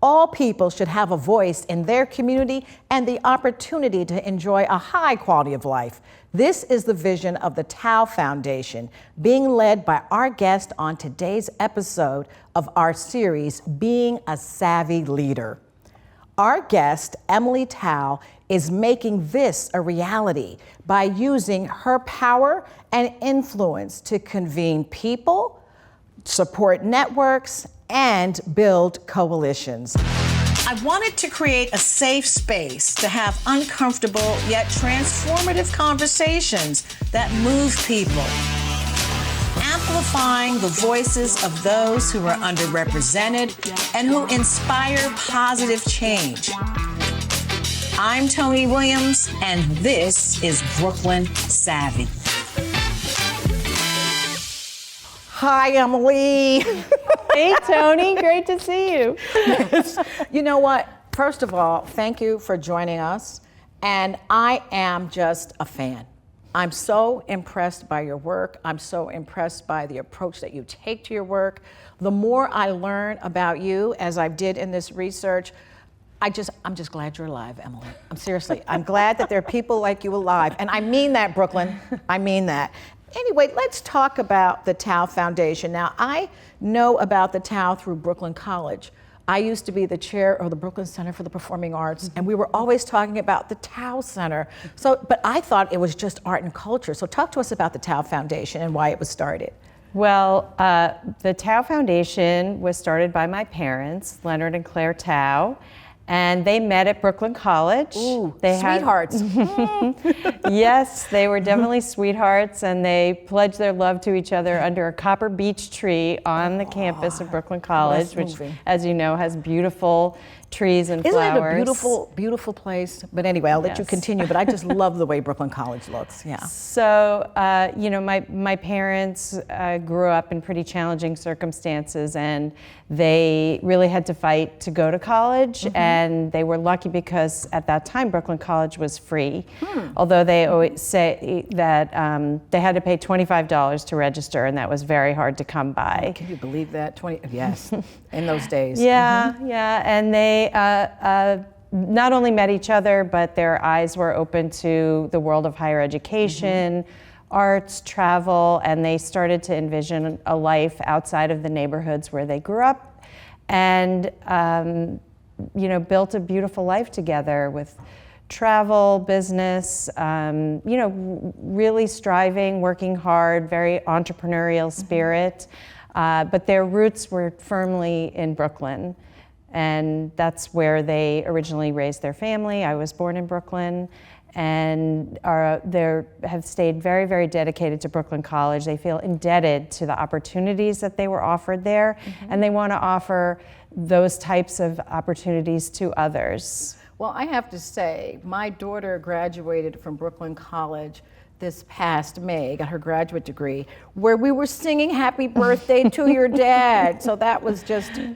All people should have a voice in their community and the opportunity to enjoy a high quality of life. This is the vision of the Tao Foundation, being led by our guest on today's episode of our series, Being a Savvy Leader. Our guest, Emily Tao, is making this a reality by using her power and influence to convene people, support networks, and build coalitions. I wanted to create a safe space to have uncomfortable yet transformative conversations that move people, amplifying the voices of those who are underrepresented and who inspire positive change. I'm Toni Williams, and this is Brooklyn Savvy. Hi, Emily. Hey, Toni, great to see you. You know what? First of all, thank you for joining us. And I am just a fan. I'm so impressed by your work. I'm so impressed by the approach that you take to your work. The more I learn about you, as I did in this research, I'm just glad you're alive, Emily. I'm glad that there are people like you alive. And I mean that, Brooklyn. I mean that. Anyway, let's talk about the Tao Foundation. Now, I know about the Tao through Brooklyn College. I used to be the chair of the Brooklyn Center for the Performing Arts, and we were always talking about the Tao Center. But I thought it was just art and culture. So talk to us about the Tao Foundation and why it was started. Well, the Tao Foundation was started by my parents, Leonard and Claire Tao, and they met at Brooklyn College. Ooh, they sweethearts. Yes, they were definitely sweethearts, and they pledged their love to each other under a copper beech tree on the campus of Brooklyn College, which, as you know, has beautiful trees and flowers. Isn't it a beautiful, beautiful place? But anyway, I'll let you continue, but I just love the way Brooklyn College looks, yeah. So, you know, my parents grew up in pretty challenging circumstances, and they really had to fight to go to college, and they were lucky because at that time Brooklyn College was free, although they always say that they had to pay $25 to register, and that was very hard to come by. Can you believe that? Yes, in those days. Yeah, yeah, and they not only met each other, but their eyes were open to the world of higher education, arts, travel, and they started to envision a life outside of the neighborhoods where they grew up, and you know, built a beautiful life together with travel, business, you know, really striving, working hard, very entrepreneurial spirit, but their roots were firmly in Brooklyn. And that's where they originally raised their family. I was born in Brooklyn, and they have stayed very, very dedicated to Brooklyn College. They feel indebted to the opportunities that they were offered there, and they want to offer those types of opportunities to others. Well, I have to say, my daughter graduated from Brooklyn College this past May, got her graduate degree, where we were singing happy birthday to your dad. So that was touching.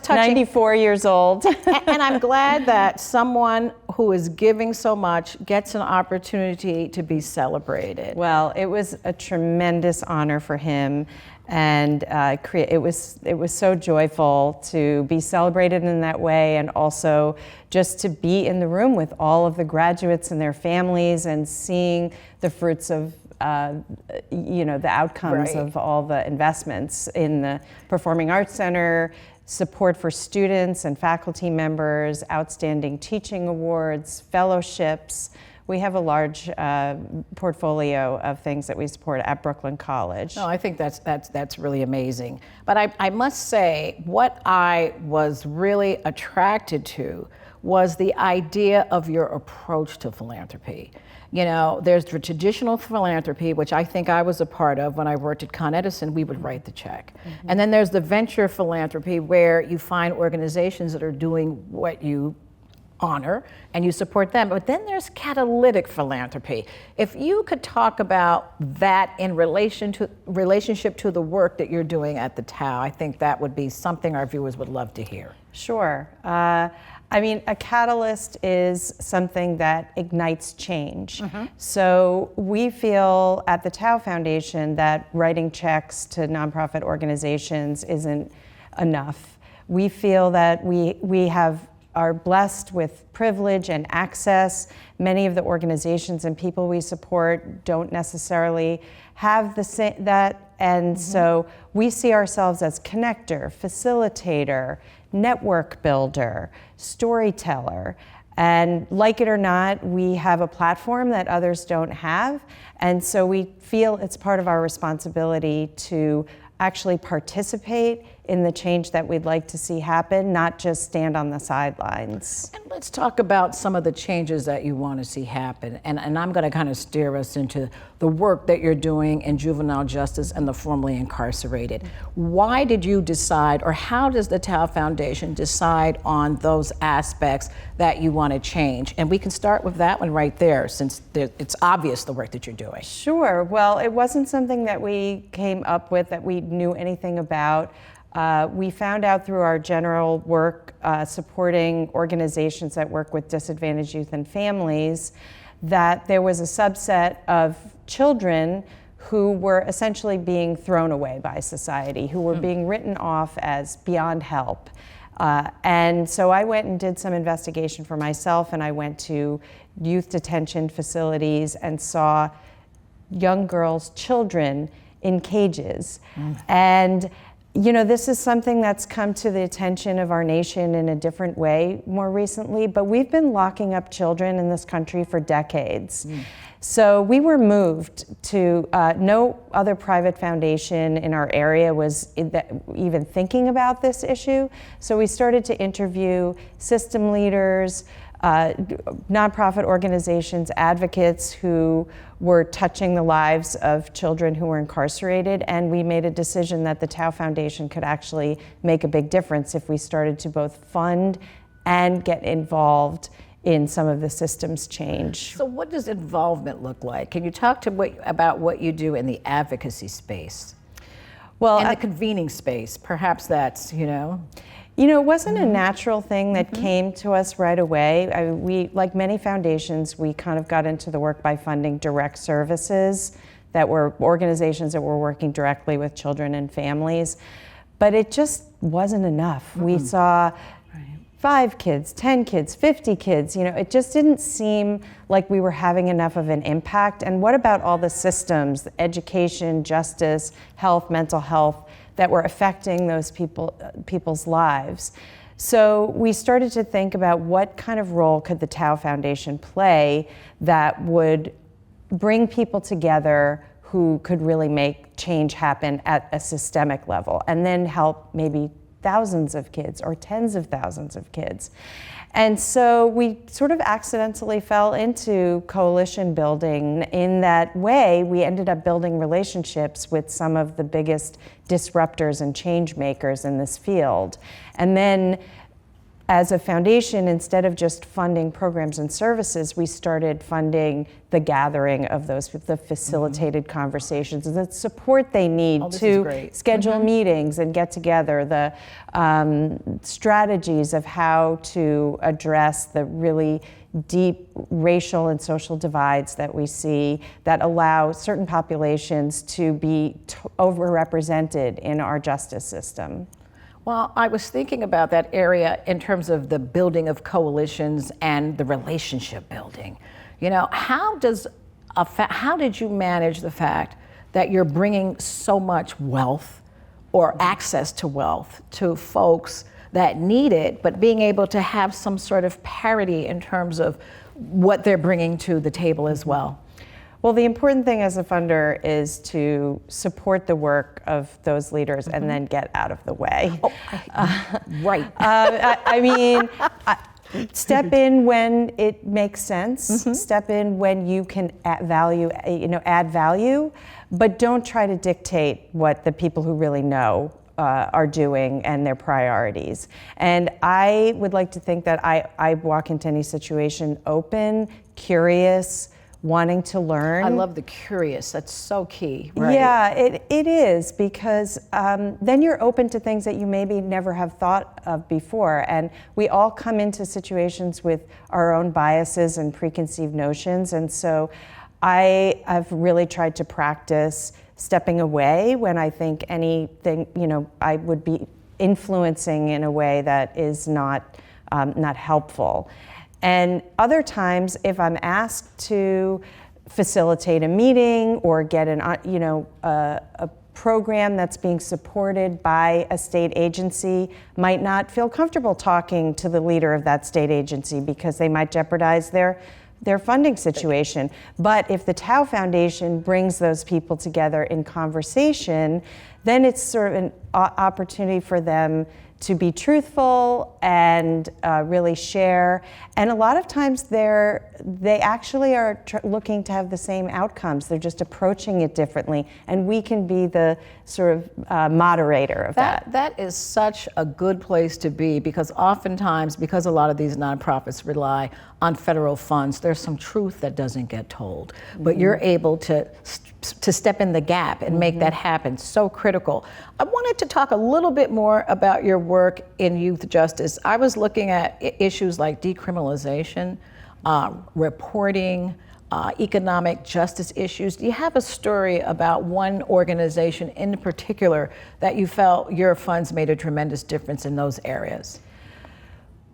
94 years old. And I'm glad that someone who is giving so much gets an opportunity to be celebrated. Well, it was a tremendous honor for him. And it was so joyful to be celebrated in that way, and also just to be in the room with all of the graduates and their families and seeing the fruits of you know, the outcomes of all the investments in the Performing Arts Center, support for students and faculty members, outstanding teaching awards, fellowships. We have a large portfolio of things that we support at Brooklyn College. No, I think that's really amazing. But I must say, what I was really attracted to was the idea of your approach to philanthropy. You know, there's the traditional philanthropy, which I think I was a part of when I worked at Con Edison. We would write the check. And then there's the venture philanthropy, where you find organizations that are doing what you honor and you support them. But then there's catalytic philanthropy. If you could talk about that in relationship to the work that you're doing at the Tao, I think that would be something our viewers would love to hear. Sure. I mean, a catalyst is something that ignites change. So we feel at the Tao Foundation that writing checks to nonprofit organizations isn't enough. We feel that we are blessed with privilege and access. Many of the organizations and people we support don't necessarily have that, and so we see ourselves as connector, facilitator, network builder, storyteller. And like it or not, we have a platform that others don't have. And so we feel it's part of our responsibility to actually participate in the change that we'd like to see happen, not just stand on the sidelines. And let's talk about some of the changes that you want to see happen. And I'm going to kind of steer us into the work that you're doing in juvenile justice and the formerly incarcerated. Why did you decide, or how does the Tao Foundation decide on those aspects that you want to change? And we can start with that one right there, since it's obvious the work that you're doing. Sure. Well, it wasn't something that we came up with, that we knew anything about. We found out through our general work supporting organizations that work with disadvantaged youth and families that there was a subset of children who were essentially being thrown away by society, who were being written off as beyond help. And so I went and did some investigation for myself, and I went to youth detention facilities and saw young girls, children in cages. And you know, this is something that's come to the attention of our nation in a different way more recently, but we've been locking up children in this country for decades. So we were moved to, no other private foundation in our area was even thinking about this issue. So we started to interview system leaders, nonprofit organizations, advocates who were touching the lives of children who were incarcerated, and we made a decision that the Tao Foundation could actually make a big difference if we started to both fund and get involved in some of the systems change. So what does involvement look like? Can you talk to about what you do in the advocacy space? Well, in the convening space, perhaps that's, You know, it wasn't a natural thing that came to us right away. We, like many foundations, we kind of got into the work by funding direct services that were organizations that were working directly with children and families. But it just wasn't enough. We saw 5 kids, 10 kids, 50 kids. You know, it just didn't seem like we were having enough of an impact. And what about all the systems, education, justice, health, mental health, that were affecting those people's lives? So we started to think about what kind of role could the Tao Foundation play that would bring people together who could really make change happen at a systemic level, and then help maybe thousands of kids or tens of thousands of kids. And so we sort of accidentally fell into coalition building. In that way, we ended up building relationships with some of the biggest disruptors and change makers in this field. And then as a foundation, instead of just funding programs and services, we started funding the gathering of those, the facilitated conversations, the support they need to schedule meetings and get together, the strategies of how to address the really deep racial and social divides that we see that allow certain populations to be overrepresented in our justice system. Well, I was thinking about that area in terms of the building of coalitions and the relationship building. You know, how did you manage the fact that you're bringing so much wealth or access to wealth to folks that need it, but being able to have some sort of parity in terms of what they're bringing to the table as well? Well, the important thing as a funder is to support the work of those leaders and then get out of the way. Right. I mean, step in when it makes sense. Step in when you can add value, but don't try to dictate what the people who really know are doing and their priorities. And I would like to think that I walk into any situation open, curious, wanting to learn. I love the curious. That's so key. Right? Yeah, it is, because then you're open to things that you maybe never have thought of before. And we all come into situations with our own biases and preconceived notions. And so I have really tried to practice stepping away when I think anything, I would be influencing in a way that is not helpful. And other times, if I'm asked to facilitate a meeting or get a program that's being supported by a state agency, might not feel comfortable talking to the leader of that state agency because they might jeopardize their funding situation. But if the Tao Foundation brings those people together in conversation, then it's sort of an opportunity for them to be truthful and really share. And a lot of times they actually are looking to have the same outcomes. They're just approaching it differently. And we can be the sort of moderator of that. That is such a good place to be, because oftentimes, because a lot of these nonprofits rely on federal funds, there's some truth that doesn't get told. But you're able to step in the gap and make that happen. So critical. I wanted to talk a little bit more about your work in youth justice. I was looking at issues like decriminalization, reporting, economic justice issues. Do you have a story about one organization in particular that you felt your funds made a tremendous difference in those areas?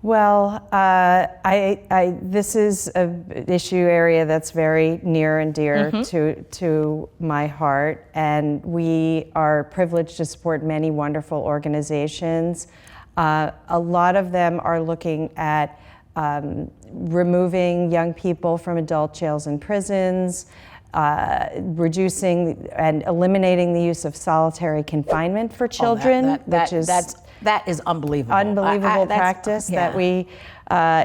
Well, this is an issue area that's very near and dear to my heart, and we are privileged to support many wonderful organizations. A lot of them are looking at removing young people from adult jails and prisons, reducing and eliminating the use of solitary confinement for children, that is unbelievable. Unbelievable practice that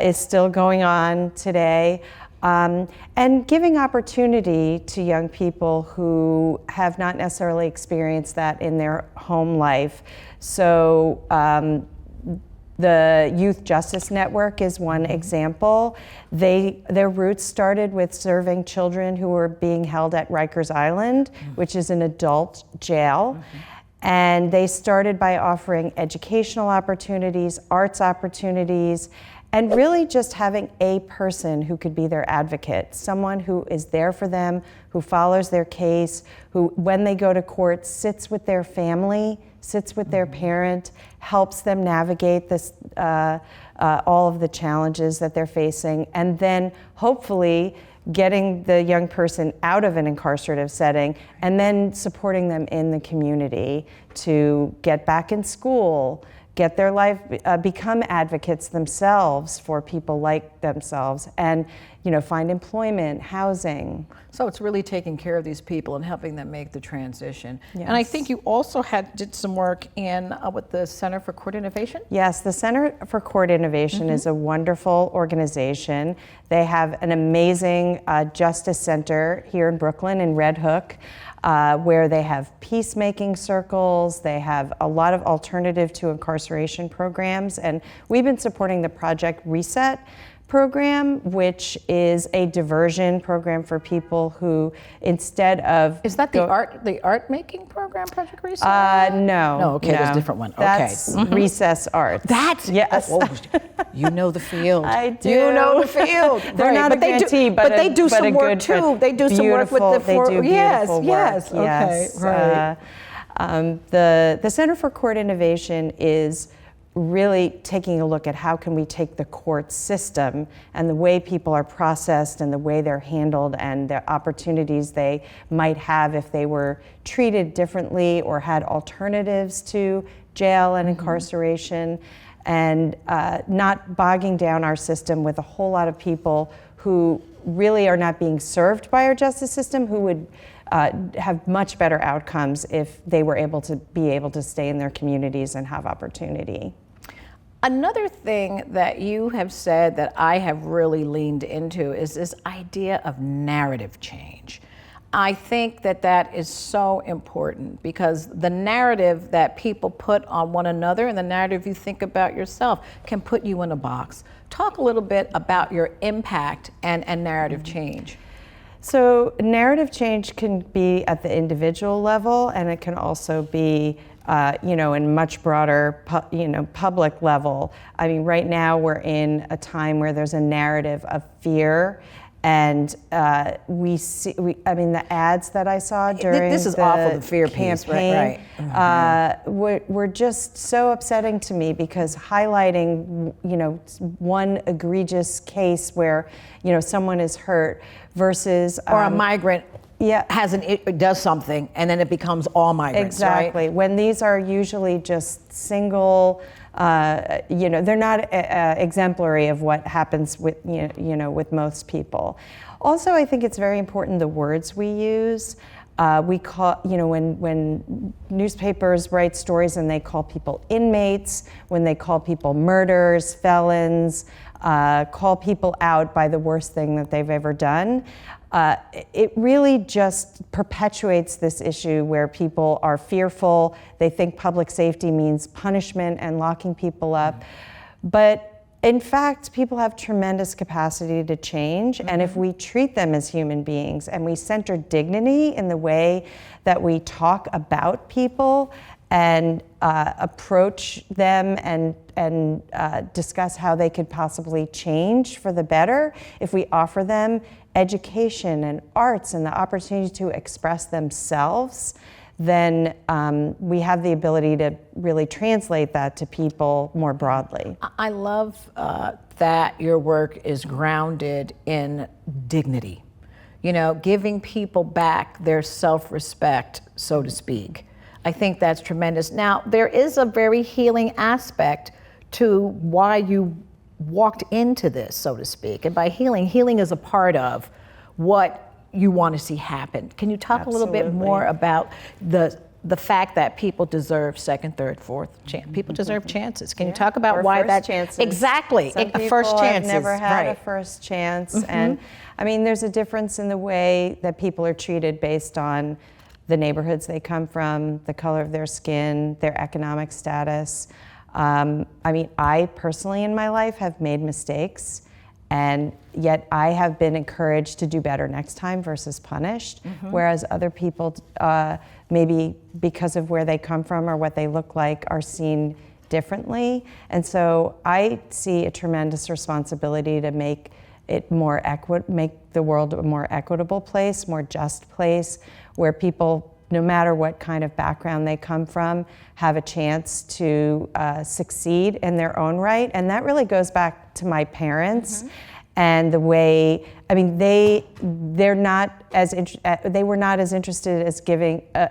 is still going on today. And giving opportunity to young people who have not necessarily experienced that in their home life. So the Youth Justice Network is one example. Their roots started with serving children who were being held at Rikers Island, which is an adult jail. And they started by offering educational opportunities, arts opportunities, and really just having a person who could be their advocate, someone who is there for them, who follows their case, who, when they go to court, sits with their family, sits with their parent, helps them navigate this, all of the challenges that they're facing, and then hopefully getting the young person out of an incarcerative setting and then supporting them in the community to get back in school, get their life, become advocates themselves for people like themselves, and find employment, housing. So it's really taking care of these people and helping them make the transition. Yes. And I think you also did some work in with the Center for Court Innovation? Yes, the Center for Court Innovation is a wonderful organization. They have an amazing justice center here in Brooklyn in Red Hook, where they have peacemaking circles. They have a lot of alternative to incarceration programs. And we've been supporting the Project Reset program, which is a diversion program for people who, instead of is that the art making program, Project Reset? No. No, okay, there's a different one. That's Recess Arts. That's yes. You know the field. I do. You know the field. They're not a grantee, but they do some work too. They do some work with the They do beautiful work. Yes. Okay. Yes. Right. The Center for Court Innovation is really taking a look at how can we take the court system and the way people are processed and the way they're handled and the opportunities they might have if they were treated differently or had alternatives to jail and incarceration, and not bogging down our system with a whole lot of people who really are not being served by our justice system, who would have much better outcomes if they were able to stay in their communities and have opportunity. Another thing that you have said that I have really leaned into is this idea of narrative change. I think that is so important, because the narrative that people put on one another and the narrative you think about yourself can put you in a box. Talk a little bit about your impact and narrative change. So narrative change can be at the individual level, and it can also be in much broader, public level. I mean, right now we're in a time where there's a narrative of fear And the ads that I saw during this is awful, the fear piece, campaign right. were just so upsetting to me, because highlighting, one egregious case where, someone is hurt versus or a migrant yeah, it does something, and then it becomes all migrants. Exactly. Right? When these are usually just single, they're not exemplary of what happens with with most people. Also, I think it's very important the words we use. We call, when newspapers write stories and they call people inmates, when they call people murderers, felons, call people out by the worst thing that they've ever done. It really just perpetuates this issue where people are fearful. They think public safety means punishment and locking people up. But in fact, people have tremendous capacity to change. Mm-hmm. And if we treat them as human beings and we center dignity in the way that we talk about people and approach them and discuss how they could possibly change for the better, if we offer them education and arts and the opportunity to express themselves, then we have the ability to really translate that to people more broadly. I love that your work is grounded in dignity, giving people back their self-respect, so to speak. I think that's tremendous. Now, there is a very healing aspect to why you walked into this, so to speak. And by healing is a part of what you want to see happen. Can you talk Absolutely. a little bit more about the fact that people deserve second, third, fourth chance? People deserve chances. Can you talk about or why first that chances. Exactly. Some people first chances. have never had right. a first chance, and there's a difference in the way that people are treated based on the neighborhoods they come from, the color of their skin, their economic status. I personally in my life have made mistakes, and yet I have been encouraged to do better next time versus punished, whereas other people, maybe because of where they come from or what they look like, are seen differently. And so I see a tremendous responsibility to make it make the world a more equitable place, more just place, where people, no matter what kind of background they come from, have a chance to succeed in their own right. And that really goes back to my parents and the way, they were not as interested as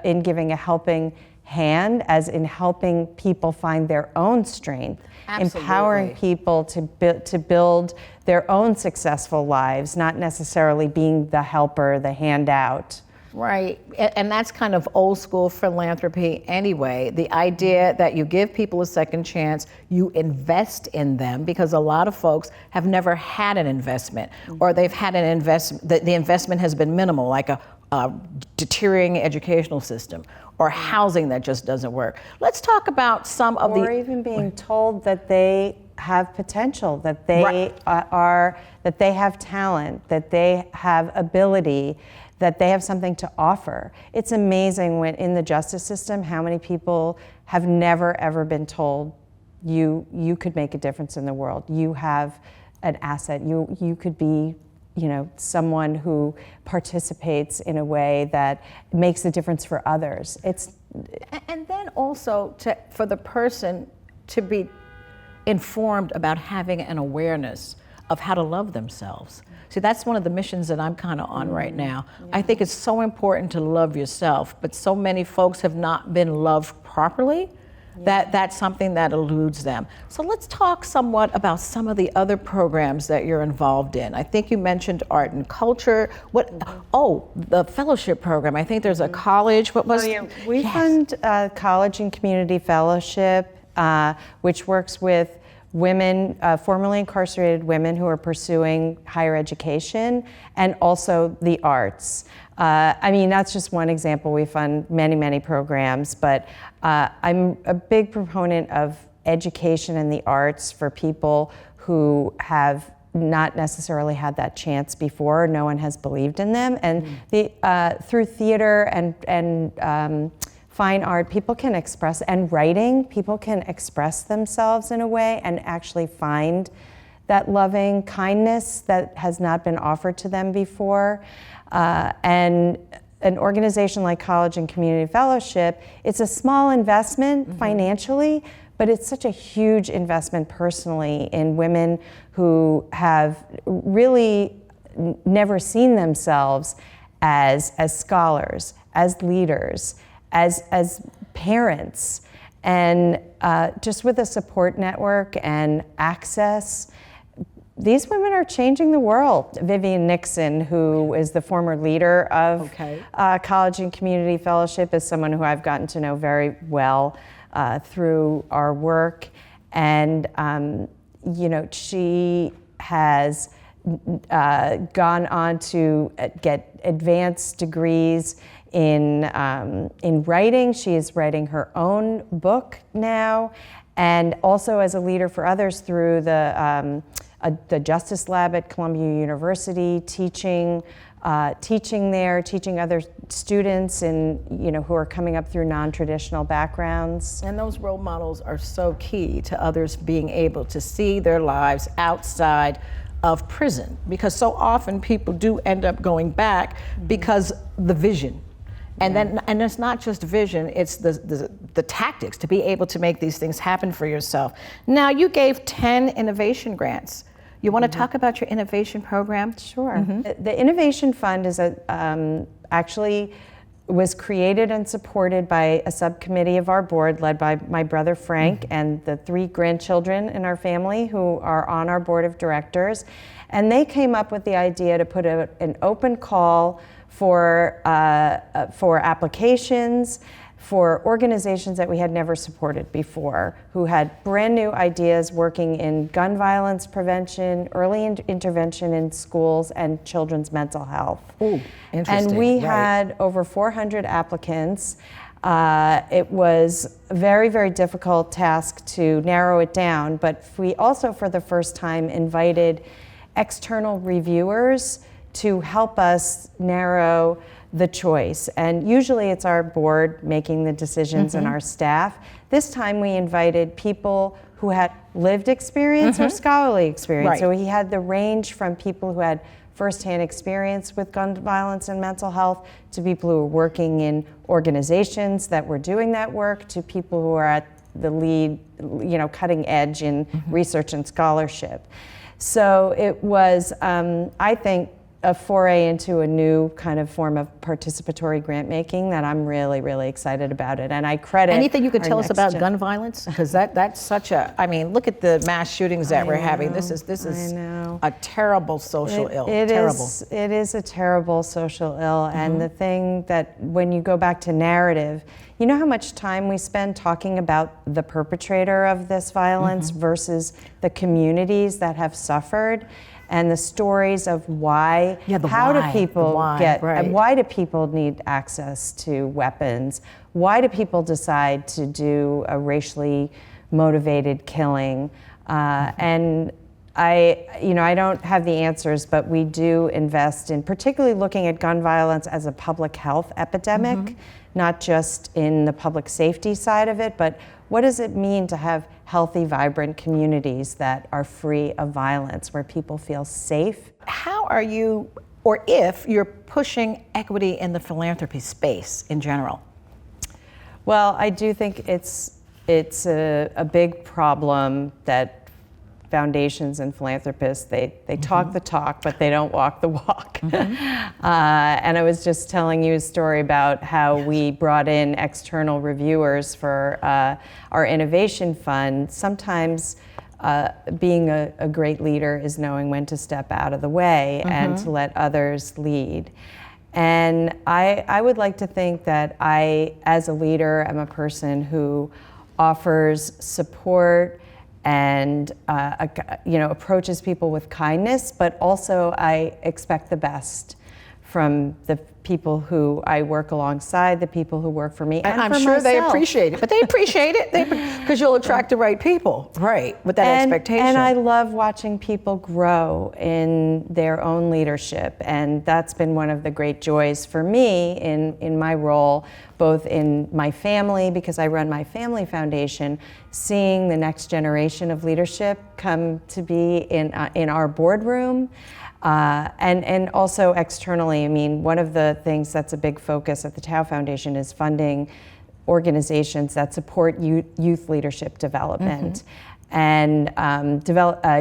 in giving a helping hand as in helping people find their own strength. Absolutely. Empowering people to build their own successful lives, not necessarily being the helper, the handout. Right, and that's kind of old school philanthropy anyway. The idea that you give people a second chance, you invest in them, because a lot of folks have never had an investment, or they've had an investment, the investment has been minimal, like a deteriorating educational system, or housing that just doesn't work. Let's talk about some of or even being told that they have potential, that they that they have talent, that they have ability, that they have something to offer. It's amazing when in the justice system how many people have never ever been told you could make a difference in the world. You have an asset. You could be someone who participates in a way that makes a difference for others. And then also for the person to be informed about having an awareness of how to love themselves. See, that's one of the missions that I'm kind of on right now. Yeah. I think it's so important to love yourself, but so many folks have not been loved properly that that's something that eludes them. So let's talk somewhat about some of the other programs that you're involved in. I think you mentioned art and culture. The fellowship program. I think there's a college. What was? We fund college and community fellowship, which works with women, formerly incarcerated women who are pursuing higher education, and also the arts. That's just one example. We fund many, many programs, but I'm a big proponent of education in the arts for people who have not necessarily had that chance before. No one has believed in them. And through theater and fine art, people can express, and writing, people can express themselves in a way and actually find that loving kindness that has not been offered to them before. And an organization like College and Community Fellowship, it's a small investment financially, but it's such a huge investment personally in women who have really never seen themselves as scholars, as leaders, as parents, and just with a support network and access. These women are changing the world. Vivian Nixon, who is the former leader of College and Community Fellowship, is someone who I've gotten to know very well through our work. And, she has gone on to get advanced degrees in writing. She is writing her own book now, and also as a leader for others through the Justice Lab at Columbia University, teaching there, teaching other students who are coming up through non-traditional backgrounds. And those role models are so key to others being able to see their lives outside of prison, because so often people do end up going back because the vision. And it's not just vision, it's the tactics to be able to make these things happen for yourself. Now, you gave 10 innovation grants. You want to talk about your innovation program? Sure. The Innovation Fund is actually was created and supported by a subcommittee of our board led by my brother Frank and the 3 grandchildren in our family who are on our board of directors. And they came up with the idea to put an open call for applications for organizations that we had never supported before, who had brand new ideas working in gun violence prevention, early intervention in schools, and children's mental health. Ooh, interesting. And we had over 400 applicants. It was a very, very difficult task to narrow it down, but we also, for the first time, invited external reviewers to help us narrow the choice. And usually it's our board making the decisions and our staff. This time we invited people who had lived experience or scholarly experience. So we had the range from people who had firsthand experience with gun violence and mental health to people who were working in organizations that were doing that work to people who are at the lead, cutting edge in research and scholarship. So it was, I think, a foray into a new kind of form of participatory grant making that I'm really, really excited about it. And I credit anything you could tell us about gun violence? Because that's such a, look at the mass shootings that we're having. This is a terrible social ill. It is a terrible social ill. And the thing that when you go back to narrative, you know how much time we spend talking about the perpetrator of this violence versus the communities that have suffered? And the stories of why, why do people need access to weapons? Why do people decide to do a racially motivated killing? And I don't have the answers, but we do invest in particularly looking at gun violence as a public health epidemic, not just in the public safety side of it, but what does it mean to have healthy, vibrant communities that are free of violence, where people feel safe? How are you, or if you're pushing equity in the philanthropy space in general? Well, I do think it's a big problem that foundations and philanthropists, they talk the talk, but they don't walk the walk. And I was just telling you a story about how we brought in external reviewers for our innovation fund. Sometimes being a great leader is knowing when to step out of the way and to let others lead. And I would like to think that I, as a leader, am a person who offers support and approaches people with kindness, but also I expect the best from the people who I work alongside, the people who work for me, and I'm for sure myself. they appreciate it, but they appreciate it because you'll attract the right people, right, with that expectation. And I love watching people grow in their own leadership, and that's been one of the great joys for me in my role, both in my family, because I run my family foundation, seeing the next generation of leadership come to be in our boardroom. And also externally, I mean, one of the things that's a big focus at the Tao Foundation is funding organizations that support youth leadership development and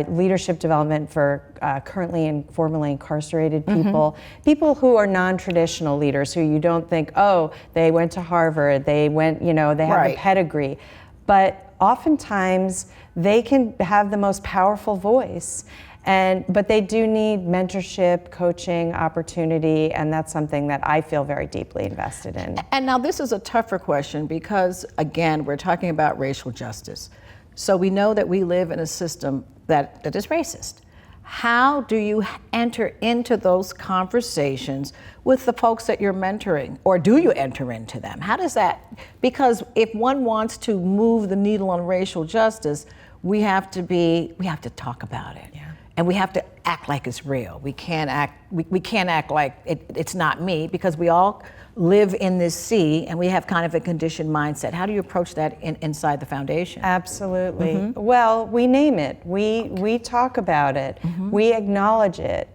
leadership development for currently and formerly incarcerated people, people who are non-traditional leaders, who you don't think, oh, they went to Harvard, they went, they have a pedigree. But oftentimes they can have the most powerful voice. But they do need mentorship, coaching, opportunity, and that's something that I feel very deeply invested in. And now this is a tougher question because, again, we're talking about racial justice. So we know that we live in a system that is racist. How do you enter into those conversations with the folks that you're mentoring, or do you enter into them? How does that, because if one wants to move the needle on racial justice, we have to talk about it. Yeah. And we have to act like it's real. We can't act like it's not me, because we all live in this sea and we have kind of a conditioned mindset. How do you approach that inside the foundation? Absolutely. Well, we name it. We talk about it. We acknowledge it.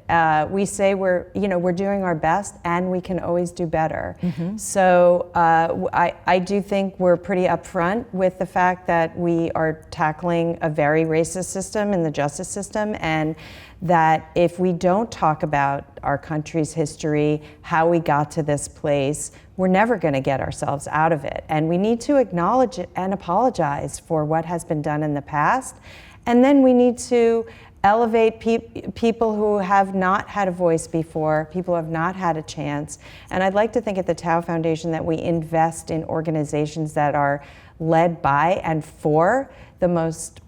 We say we're doing our best and we can always do better. So I do think we're pretty upfront with the fact that we are tackling a very racist system in the justice system, and that if we don't talk about our country's history, how we got to this place, we're never going to get ourselves out of it. And we need to acknowledge it and apologize for what has been done in the past. And then we need to elevate people who have not had a voice before, people who have not had a chance. And I'd like to think at the Tao Foundation that we invest in organizations that are led by and for the most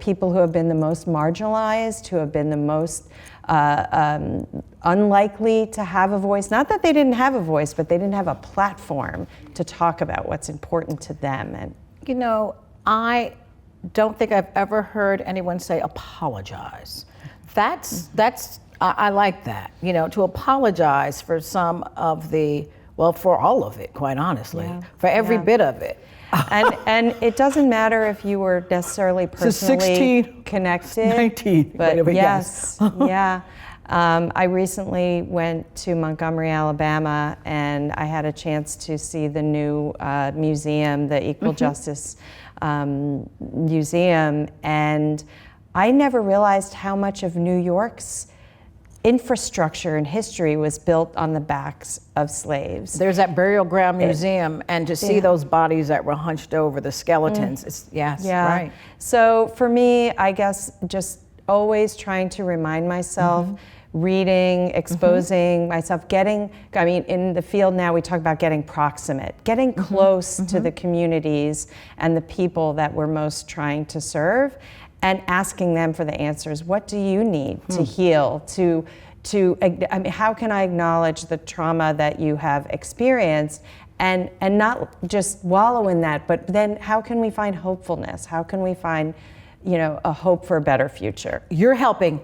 people who have been the most marginalized, who have been the most unlikely to have a voice. Not that they didn't have a voice, but they didn't have a platform to talk about what's important to them. And I don't think I've ever heard anyone say apologize. I like that. To apologize for some of for all of it, quite honestly, for every bit of it. And it doesn't matter if you were necessarily personally 16, connected. 19, but whatever, yes. I recently went to Montgomery, Alabama, and I had a chance to see the new museum, the Equal Justice Museum, and I never realized how much of New York's infrastructure and history was built on the backs of slaves. There's that burial ground museum, and to see those bodies that were hunched over, the skeletons, right. So for me, I guess just always trying to remind myself, reading, exposing myself, in the field now we talk about getting proximate, getting close to the communities and the people that we're most trying to serve, and asking them for the answers. What do you need to heal? How can I acknowledge the trauma that you have experienced, and not just wallow in that, but then how can we find hopefulness? How can we find, a hope for a better future? You're helping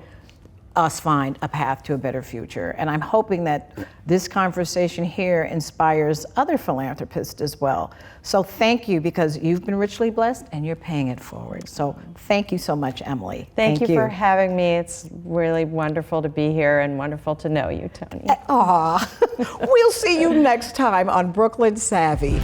us find a path to a better future. And I'm hoping that this conversation here inspires other philanthropists as well. So thank you, because you've been richly blessed and you're paying it forward. So thank you so much, Emily. Thank you for having me. It's really wonderful to be here and wonderful to know you, Toni. We'll see you next time on Brooklyn Savvy.